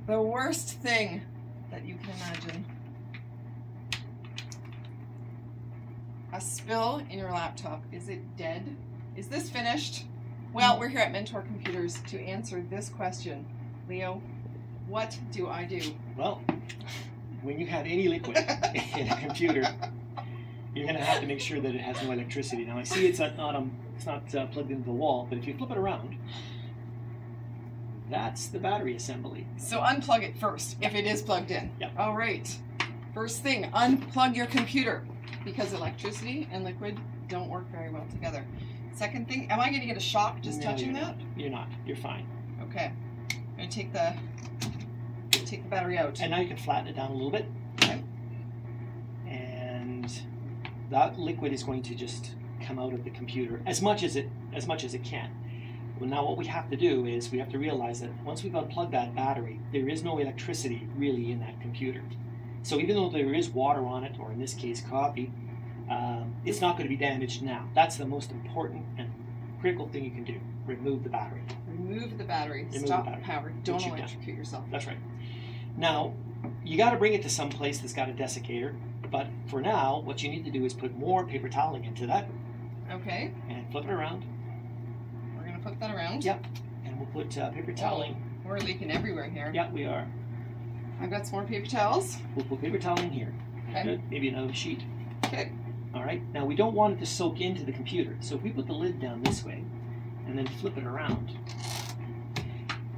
The worst thing that you can imagine. A spill in your laptop. Is it dead? Is this finished? Well, we're here at Mentor Computers to answer this question. Leo, what do I do? Well, when you have any liquid in a computer, you're going to have to make sure that it has no electricity. Now, I see it's not plugged into the wall, but if you flip it around, that's the battery assembly. So unplug it first, if it is plugged in. Yeah. All right. First thing, unplug your computer, because electricity and liquid don't work very well together. Second thing, am I going to get a shock just touching that? You're not. You're fine. Okay. I'm going to take the battery out. And now you can flatten it down a little bit. Okay. And that liquid is going to just come out of the computer as much as it can. Well, now what we have to do is we have to realize that once we've unplugged that battery, there is no electricity really in that computer. So even though there is water on it, or in this case coffee, it's not going to be damaged now. That's the most important and critical thing you can do. Remove the battery. Remove the battery. Remove Stop the battery. power. Don't electrocute yourself. That's right. Now, you got to bring it to some place that's got a desiccator, but for now, what you need to do is put more paper toweling into that. Okay. And flip it around. We're going to flip that around. Yep. And we'll put paper toweling. Oh, we're leaking everywhere here. Yeah, we are. I've got some more paper towels. We'll put paper toweling here. Okay. Good. Maybe another sheet. Okay. All right. Now, we don't want it to soak into the computer, so if we put the lid down this way and then flip it around,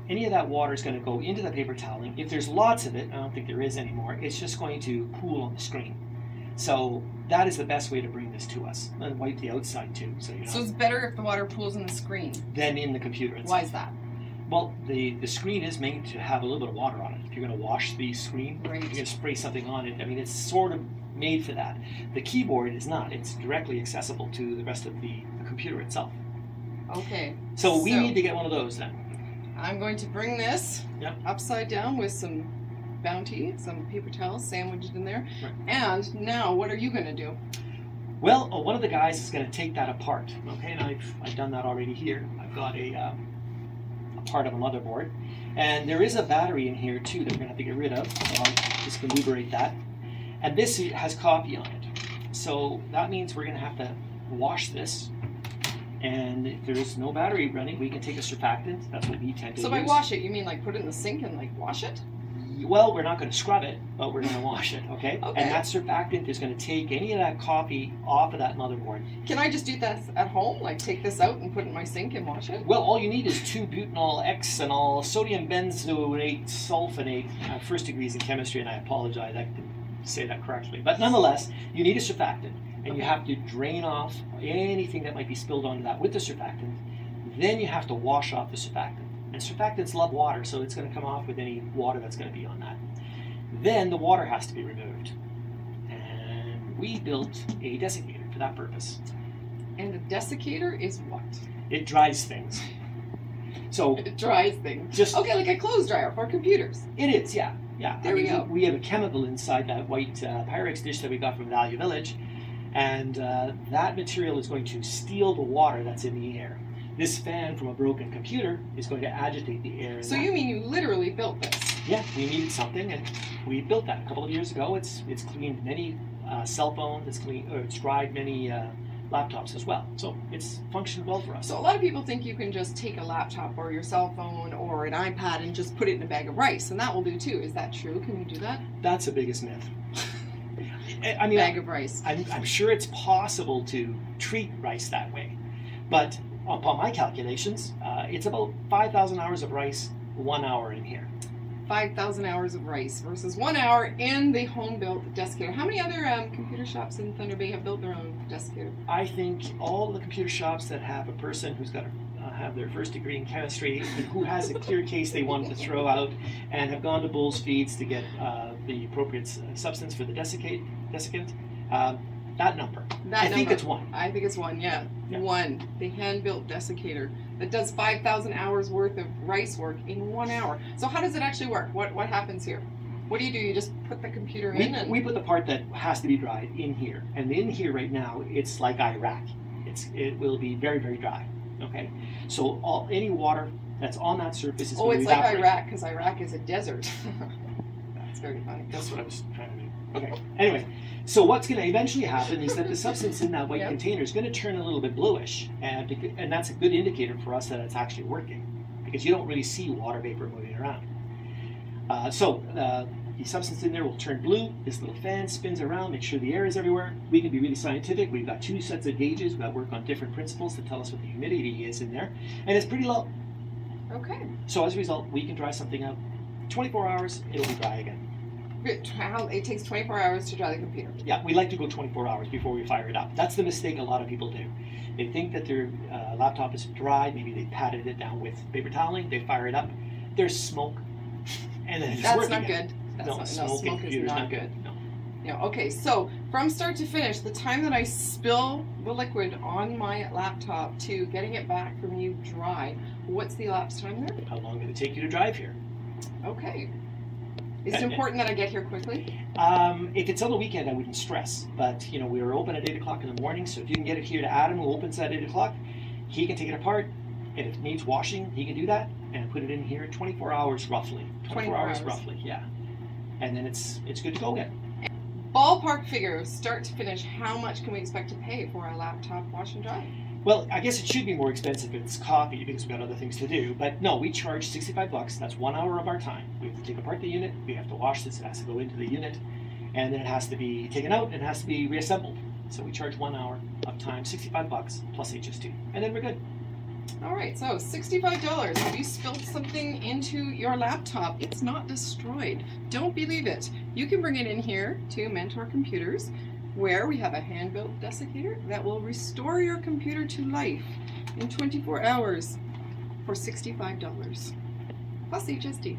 any of that water is going to go into the paper toweling. If there's lots of it, I don't think there is anymore, it's just going to pool on the screen. So that is the best way to bring this to us. And wipe the outside too. So it's better if the water pools in the screen than in the computer itself. Why is that? Well, the screen is made to have a little bit of water on it. If you're going to wash the screen, right. You're going to spray something on it. I mean, it's sort of made for that. The keyboard is not. It's directly accessible to the rest of the computer itself. Okay. So we need to get one of those then. I'm going to bring this upside down with some Bounty, some paper towels sandwiched in there. Right. And now, what are you going to do? Well, one of the guys is going to take that apart. Okay, and I've done that already here. I've got a part of a motherboard, and there is a battery in here too that we're going to have to get rid of. So I'll just liberate that. And this has coffee on it, so that means we're going to have to wash this. And if there's no battery running, we can take a surfactant. That's what we tend to use. So by wash it, you mean like put it in the sink and like wash it? Well, we're not going to scrub it, but we're going to wash it, okay? Okay. And that surfactant is going to take any of that coffee off of that motherboard. Can I just do that at home? Like take this out and put it in my sink and wash it? Well, all you need is 2-butanol hexanol, sodium benzoate sulfonate. First degrees in chemistry, and I apologize, I didn't say that correctly. But nonetheless, you need a surfactant, and you have to drain off anything that might be spilled onto that with the surfactant. Then you have to wash off the surfactant. And surfactants love water, so it's going to come off with any water that's going to be on that. Then the water has to be removed. And we built a desiccator for that purpose. And a desiccator is what? It dries things. So it dries things. Okay, like a clothes dryer for computers. It is, yeah. There we go. We have a chemical inside that white Pyrex dish that we got from Value Village, and that material is going to steal the water that's in the air. This fan from a broken computer is going to agitate the air. So you mean you literally built this? Yeah, we needed something, and we built that a couple of years ago. It's cleaned many cell phones. It's dried many laptops as well. So it's functioned well for us. So a lot of people think you can just take a laptop or your cell phone or an iPad and just put it in a bag of rice, and that will do too. Is that true? Can you do that? That's the biggest myth. I mean, bag of rice. I'm sure it's possible to treat rice that way, but upon my calculations, it's about 5,000 hours of rice, 1 hour in here. 5,000 hours of rice versus 1 hour in the home-built desiccator. How many other computer shops in Thunder Bay have built their own desiccator? I think all the computer shops that have a person who's got to have their first degree in chemistry and who has a clear case they wanted to throw out and have gone to Bull's Feeds to get the appropriate substance for the desiccant, that number. I think it's one. I think it's one, yeah. One. The hand-built desiccator that does 5,000 hours worth of rice work in 1 hour. So how does it actually work? What happens here? What do? You just put the computer in? We put the part that has to be dried in here. And in here right now, it's like Iraq. It will be very, very dry. Okay? So any water that's on that surface is Oh, going it's to like evaporate. Iraq, because Iraq is a desert. That's very funny. That's what I was trying to do. Okay. Anyway, so what's going to eventually happen is that the substance in that white Yep. container is going to turn a little bit bluish, and that's a good indicator for us that it's actually working, because you don't really see water vapor moving around. The substance in there will turn blue. This little fan spins around, make sure the air is everywhere. We can be really scientific. We've got 2 sets of gauges that work on different principles to tell us what the humidity is in there, and it's pretty low. Okay. So as a result, we can dry something out. 24 hours, it'll be dry again. It takes 24 hours to dry the computer. Yeah, we like to go 24 hours before we fire it up. That's the mistake a lot of people do. They think that their laptop is dry, maybe they patted it down with paper toweling, they fire it up, there's smoke, and then it's That's working not again. good. No, smoke is not good. No. Yeah, okay, so from start to finish, the time that I spill the liquid on my laptop to getting it back from you dry, what's the elapsed time there? How long did it take you to drive here? Okay. Is it important that I get here quickly? If it's on the weekend, I wouldn't stress. But, we're open at 8 o'clock in the morning, so if you can get it here to Adam, who opens at 8 o'clock, he can take it apart. And if it needs washing, he can do that and put it in here 24 hours roughly. 24 hours. Roughly, yeah. And then it's good to go again. Ballpark figure, start to finish, how much can we expect to pay for a laptop wash and dry? Well, I guess it should be more expensive if it's coffee because we've got other things to do. But no, we charge $65. That's 1 hour of our time. We have to take apart the unit. We have to wash this. It has to go into the unit. And then it has to be taken out and it has to be reassembled. So we charge 1 hour of time, $65 plus HST. And then we're good. All right, so $65. Have you spilled something into your laptop? It's not destroyed. Don't believe it. You can bring it in here to Mentor Computers, where we have a hand-built desiccator that will restore your computer to life in 24 hours for $65 plus HST.